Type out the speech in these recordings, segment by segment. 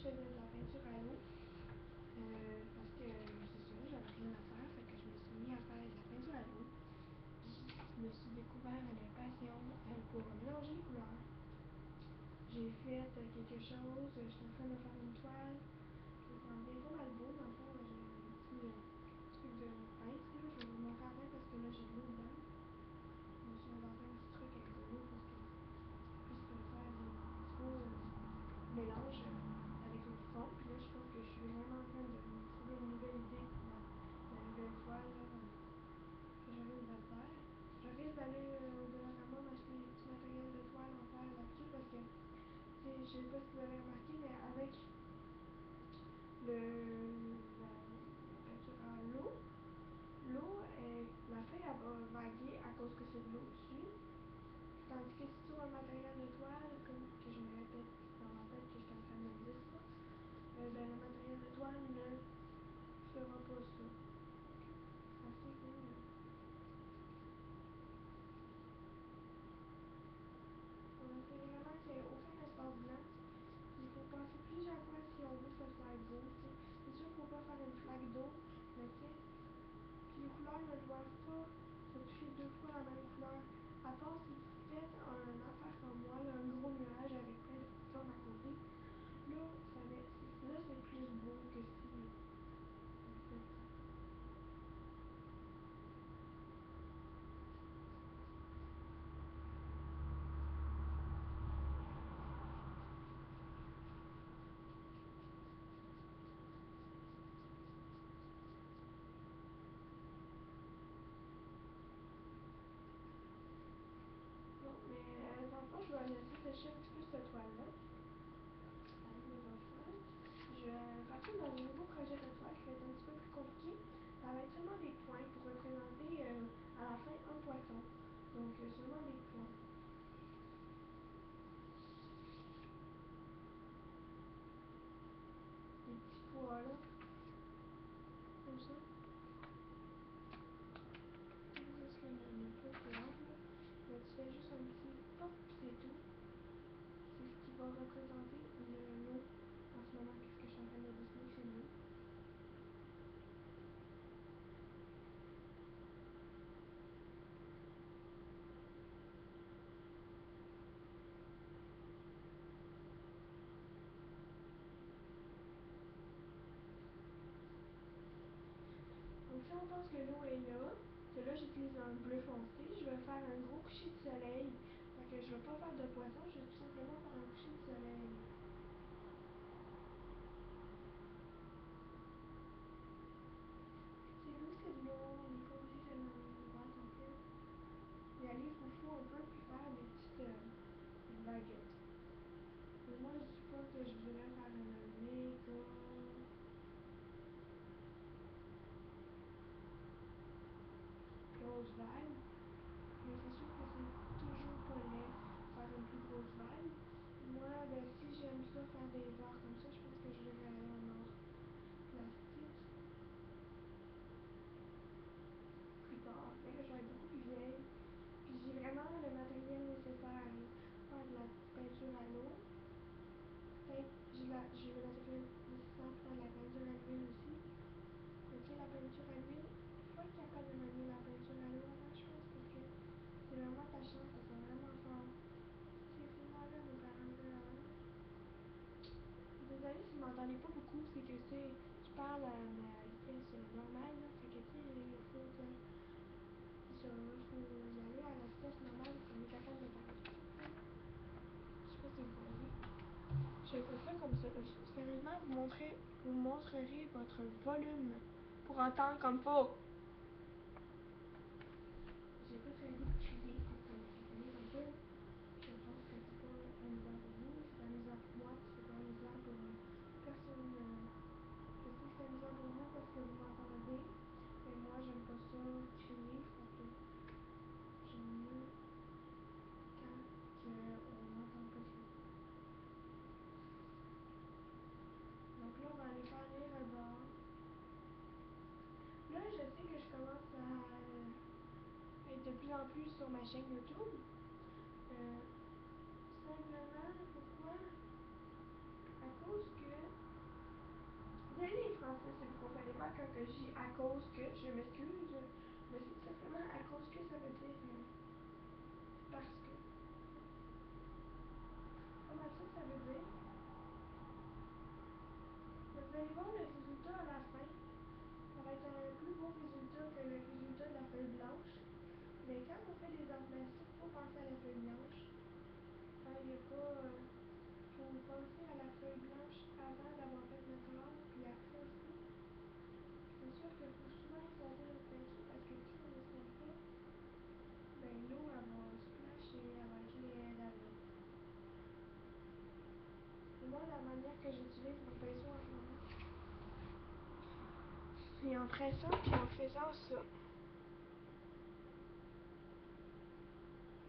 faisais de la peinture à l'eau. Parce que c'est ça, j'avais rien à faire, fait que je me suis mis à faire de la peinture à l'eau. Je me suis découvert une passion pour mélanger les couleurs. J'ai fait quelque chose, je suis en train de faire une toile. Je vais faire bien pas mal beau, dans le fond, j'ai un petit truc de pince, là. Je vais vous montrer après parce que là j'ai de l'eau dedans. Je me suis inventé un petit truc avec de l'eau parce que je puisse faire des petits beaux mélanges avec le fond. Puis là, je pense que je suis vraiment en train de me trouver une nouvelle idée pour ma nouvelle toile là, que je risque de faire. Je risque d'aller au Dollarama m'acheter des petits matériels de toile en fer là-dessus parce que, je sais pas si vous avez remarqué, mais avec la peinture à l'eau, la feuille elle va vaguer à cause que c'est de l'eau dessus. Tandis que si sur un matériel de toile, comme que je me répète dans ma tête que je suis en train de me dire ça, ben, le matériel de toile ne fera pas ça. C'est assez cool. On essaie vraiment qu'il n'y ait aucun espace blanc. Il faut passer plusieurs fois si on veut que ça soit beau. C'est sûr qu'il ne faut pas faire une flaque d'eau, mais tu sais, les couleurs ne doivent pas se toucher deux fois la même couleur. À part si vous faites un affaire comme moi, là, un gros nuage avec plein de petites formes à côté, là c'est plus beau que si vous faites ça. Bon, mais dans le fond, je vais laisser sécher un petit peu cette toile-là. Avec mes autres toiles. Je vais partir dans un nouveau projet de toile qui va être un petit peu plus compliqué. Ça va être seulement des points pour représenter à la fin un poisson. Donc seulement des points. Des petits pois là. Comme ça. Juste le peu de là. Mais tu fais juste un petit pop, c'est tout. C'est ce qui va représenter l'eau. En ce moment, qu'est-ce que je suis en train de dessiner, c'est l'eau. Donc si on pense que l'eau est là, que là j'utilise un bleu foncé, je vais faire un gros coucher de soleil. Fait que je vais pas faire de poisson, je vais tout simplement faire un coucher de soleil. C'est l'eau, c'est de l'eau, on n'est pas obligé de le voir complet. Y aller foufou un peu puis faire des petites baguettes. Et moi je dis pas que je voudrais faire une méga grosse vague. Mais c'est sûr que c'est toujours pas laid faire une plus grosse vague. Moi, ben, si j'aime ça faire des arts comme ça, je pense que je devrais aller en or plastique plus tard. Mais là, je vais être beaucoup plus vieille. Puis j'ai vraiment le matériel nécessaire. Faire de la peinture à l'eau. Peut-être j'ai le matériel nécessaire pour faire de la peinture à l'huile aussi. Mais tu sais, la peinture à l'huile, il faut être capable de manier la peinture à l'eau avant, je pense, parce que c'est vraiment attachant, ça sent vraiment fort. Ces là mes parents là. Désolée si vous m'entendez pas beaucoup, c'est que je parle à ma vitesse normale, là, fait que tu sais, il faut que il faut y aller à la vitesse normale pour être capable de parler. Je sais pas si vous voyez. Je fais ça comme ça. Sérieusement, vous montrerez votre volume pour entendre comme faut. J'ai pas très goût de crier pour que vous compreniez comme ça. Je pense que c'est pas amusant pour vous, c'est amusant pour moi, puis c'est pas amusant pour personne. Je sais que c'est amusant pour vous parce que vous m'entendez bien, mais moi j'aime pas ça crier, fait que j'aime mieux quand on m'entend pas crier. Donc là, on va aller faire les rebords. Là, je sais que je commence à être de plus en plus sur ma chaîne YouTube. Simplement, pourquoi? À cause que que j'ai à cause que, je m'excuse, mais c'est simplement à cause que ça veut dire parce que. Comment ça veut dire? Vous allez voir le résultat à la fin. Ça va être un plus beau résultat que le résultat de la feuille blanche. Mais quand on fait des arts plastiques, il faut penser à la feuille blanche. Il n'y a pas. Faut penser à la feuille blanche avant d'avoir fait notre art, puis après aussi. C'est sûr qu'il faut souvent estomper notre peinture parce que si on n'estompe pas, ben l'eau elle va splasher, elle va être laide, elle va. Et moi, la manière que j'utilise mon pinceau en ce moment, c'est en pressant puis en faisant ça.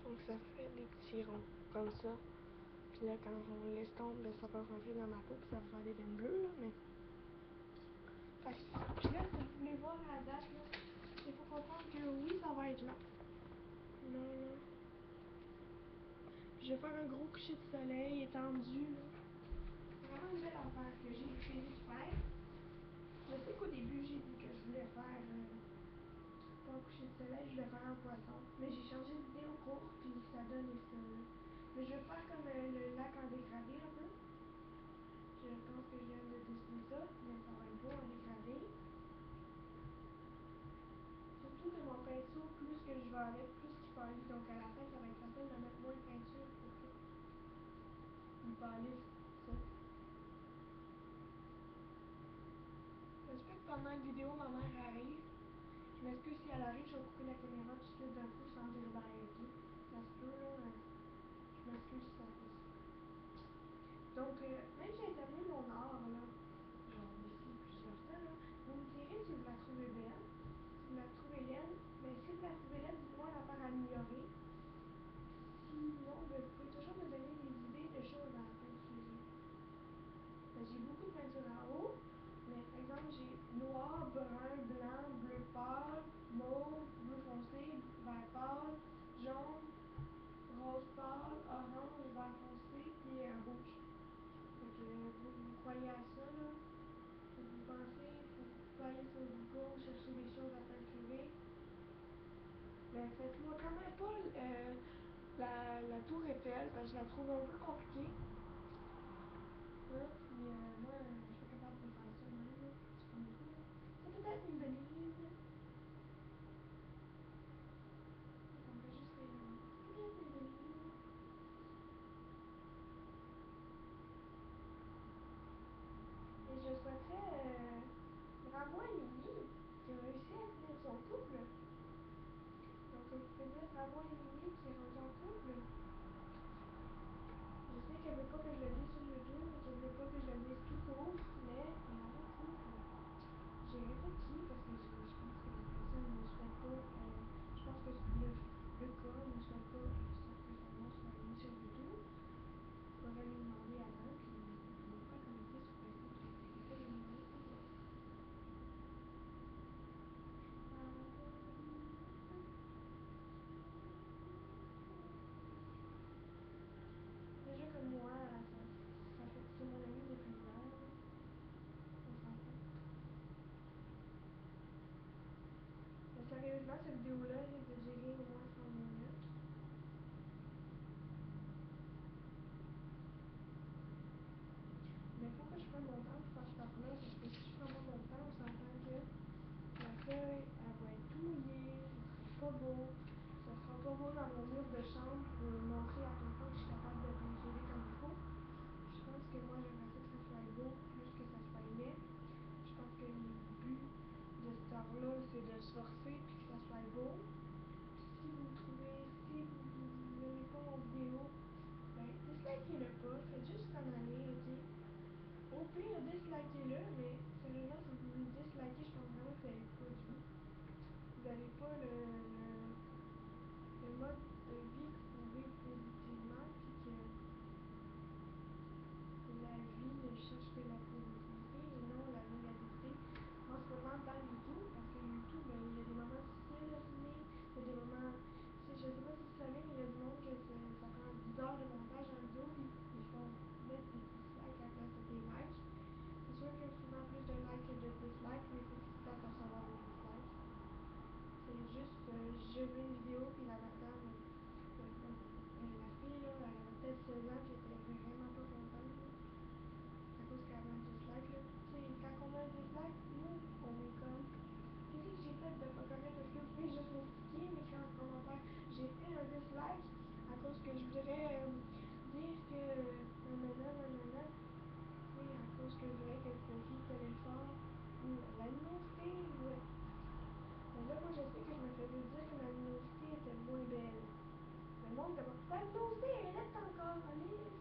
Donc ça fait des petits ronds comme ça. Puis là, quand on l'estompe, ben, ça va rentrer dans ma peau puis ça va faire des veines bleues là, mais. Puis là, si vous voulez voir la date là, il faut comprendre que oui, ça va être là. Non, non. Je vais faire un gros coucher de soleil étendu là. C'est vraiment une belle affaire que j'ai prévu de faire. Je sais qu'au début, j'ai dit que je voulais faire pas un coucher de soleil, je voulais faire un poisson. Mais j'ai changé d'idée au cours, puis ça donne ça. Mais je vais faire comme le lac en dégradé un peu. Je pense que je viens de dessiner ça, mais ça va être beau en dégradé. Surtout que mon pinceau, plus que je vais avec, plus qu'il pâlit. Donc à la fin, ça va être facile de mettre moins de peinture pour qu'il pâlisse ça. Ça se peut que pendant la vidéo, ma mère arrive. Je m'excuse si elle arrive, je vais couper la caméra tout de suite d'un coup sans dire bye, ok? Ça se peut, là. Je m'excuse si ça fait ça. Donc, même si j'ai terminé mon art, là, genre d'ici plusieurs temps, là, vous me direz si vous la trouvez belle, si vous la trouvez laide. Mais si vous la trouvez laide, dites-moi la faire améliorer. Sinon, ben, vous pouvez toujours me donner des idées de choses à peinturer. J'ai beaucoup de peinture en haut, mais par exemple, j'ai noir, brun, blanc, bleu pâle, mauve, bleu foncé, vert pâle, jaune, rose pâle, orange, vert foncé, puis rouge. Donc, vous croyez à ça, là? Vous pensez, vous aller sur Google, chercher des choses à peinturer. Ben, faites-moi quand même pas la tour Eiffel, parce que je la trouve un peu compliquée. Puis moi, je suis pas capable de faire ça même, là. C'est comme ça. C'est peut-être une bonne idée. Ça me fait juste rire. C'est peut-être une bonne idée. Et je souhaiterais bravo à Mimi qui a réussi à tenir son couple. Donc vous pouvez dire bravo à Mimi qui est rendue en couple. Je sais qu'elle veut pas que je le dise sur YouTube et qu'elle veut pas que je le dise tout court, mais elle est en couple. J'ai réfléchi parce que je pense que la personne ne souhaite pas, je pense que le cas ne souhaite pas que son nom soit mis sur YouTube. Je pourrais lui demander avant, puis on va pas commenter sur Facebook, donc je vais pas lui demander pour là. Déjà comme moi, c'est mon ami depuis hier, on s'entend. Mais sérieusement, cette vidéo-là risque de durer au moins 30 minutes. Mais il faut que je prenne mon temps pour faire cette art-là, parce que si je prends pas mon temps, on s'entend que la feuille, elle va être tout mouillée, ça sera pas beau. Ça sera pas beau dans mon mur de chambre pour montrer à quel point je suis capable de peinturer comme il faut. Je pense que moi, j'aimerais ça que ça soit beau plus que ça soit laid. Je pense que le but de cet art-là, c'est de se forcer puis que ça soit beau. Si vous n'aimez pas mon vidéo, ben dislikez-le pas, faites juste s'en aller, ok? Au pire, dislikez-le, mais sérieusement, si vous le dislikez, je pense vraiment que vous n'avez pas de vie. Vous n'avez pas le mode de vie que vous pouvez positivement, puis que la vie ne cherche que la positivité et non la négativité. En ce moment, dans YouTube, parce que YouTube, ben, il y a des moments difficiles à filmer, il y a des moments, je sais pas si vous savez, mais il y a du monde que ça prend 10 heures de montage en vidéo, puis ils font mettre des dislikes à la place de des likes. C'est sûr que souvent plus la madame, la fille, là, elle avait peut-être 16 ans, puis elle était vraiment pas contente, là, à cause qu'elle avait un dislike, là. Tu sais, quand on a un dislike, nous, on est comme, qu'est-ce que j'ai fait de pas correct? Est-ce que vous pouvez juste m'expliquer? Mais quand en commentaire, j'ai fait un dislike à cause que je voudrais dire que nanana, oui, à cause que je voudrais que le profil de téléphone ou la luminosité, ouais. Mais là, moi, je sais que je me faisais dire que la luminosité était moins belle. Le monde était pas, ta luminosité, elle est encore, Alice.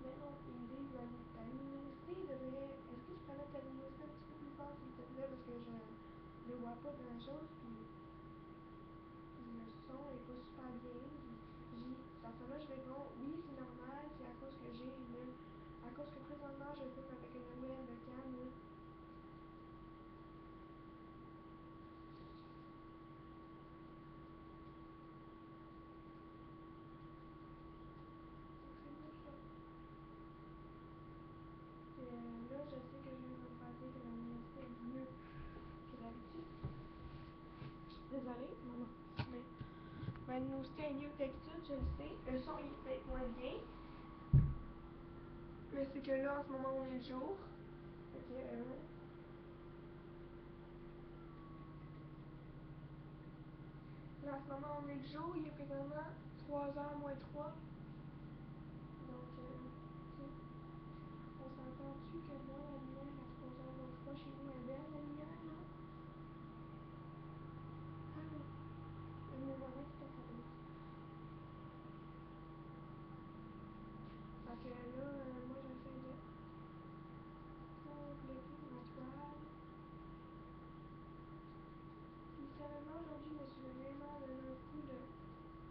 Mais non, ils me disent, ta luminosité devrait, est-ce que tu peux mettre ta luminosité un petit peu plus fort, s'il te plaît, parce que je ne vois pas grand-chose, puis le son est pas super bien. Dans ce là je réponds, oui, c'est normal, c'est à cause que à cause que présentement, je filme avec une webcam, là. Et là, je sais que je viens de me faire dire que la luminosité est mieux que d'habitude. Désolée, maman. Mais ma luminosité est mieux que d'habitude, je le sais. Le son, il est peut-être moins bien. Mais c'est que là, en ce moment, on est le jour. Fait que, là, en ce moment, on est le jour. Il est présentement 3h moins 3. Donc, tu sais, on s'entend-tu que moi, la lumière à 3h moins 3 chez nous est belle, la lumière, non? Ah oui. Mes amis qui étaient catholiques. Fait que là, moi, j'essaie de compléter ma toile. Puis sérieusement, aujourd'hui, je me suis vraiment donné un coup de...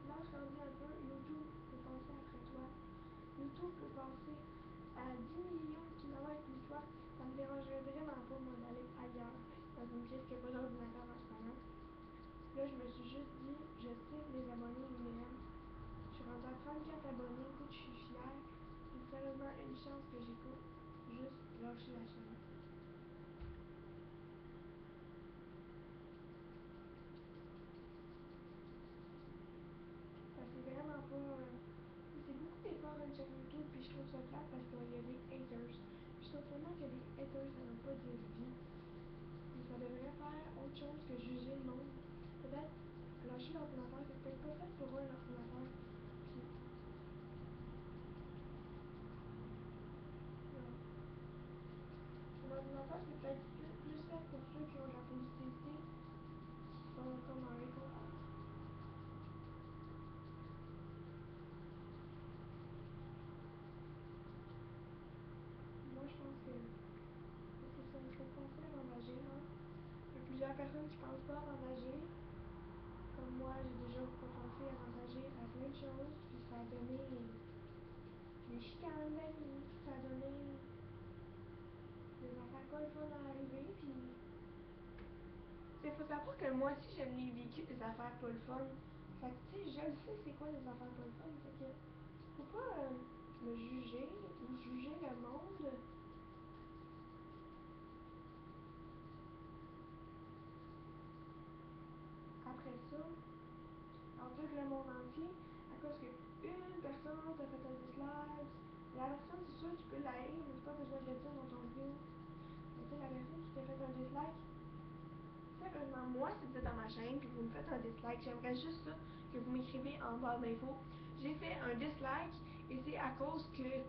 Là, je suis un peu, YouTube peut passer après toi. YouTube peut passer à 10 millions de kilomètres plus toi. Ça me dérangerait vraiment pas, moi, d'aller ailleurs, dans une pièce qui n'a pas d'ordinateur en ce moment. Là, je me suis juste dit, je sais que les abonnés, ils m'aiment. Je suis rendue à 34 abonnés, écoute, je suis fière. Puis sérieusement, une chance que j'ai pas juste lâché la chaîne. C'est vraiment pas... c'est beaucoup d'efforts une chaîne YouTube, puis je trouve ça plate parce qu'il y a des haters. Je trouve tellement que les haters, ça n'a pas de vie. Puis ça devrait faire autre chose que juger le monde. Peut-être lâcher l'ordinateur, c'est peut-être pas fait pour eux, l'ordinateur. Puis, ouais. L'ordinateur, c'est peut-être plus fait pour ceux qui ont de la positivité, qui sont comme en réconfort. Moi, je pense que c'est ça, il faut penser avant d'agir, hein. Il y a plusieurs personnes qui pensent pas avant d'agir. Comme moi, j'ai déjà pas pensé avant d'agir à plein de choses, puis ça a donné des chicanes d'amis, puis ça a donné des affaires pas le fun à arriver, puis... Il faut savoir que moi aussi, j'aime les vécu des affaires pas le fun. Fait que, tu sais, je le sais c'est quoi des affaires pas le fun. Fait que, faut pas me juger ou juger le monde. Après ça, en dire le monde entier, à cause que une personne t'a fait un dislike, la personne, c'est sûr, tu peux la haïr, mais c'est pas besoin de le dire dans ton vidéo. Mais tu sais, la personne qui t'a fait un dislike, sérieusement, moi, si vous êtes dans ma chaîne puis que vous me faites un dislike, j'aimerais juste ça que vous m'écrivez en barre d'infos. J'ai fait un dislike et c'est à cause que,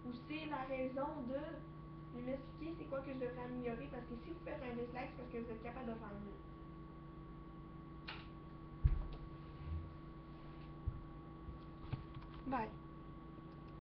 ou c'est la raison de m'expliquer c'est quoi que je devrais améliorer parce que si vous faites un dislike, c'est parce que vous êtes capable de faire mieux. Bye.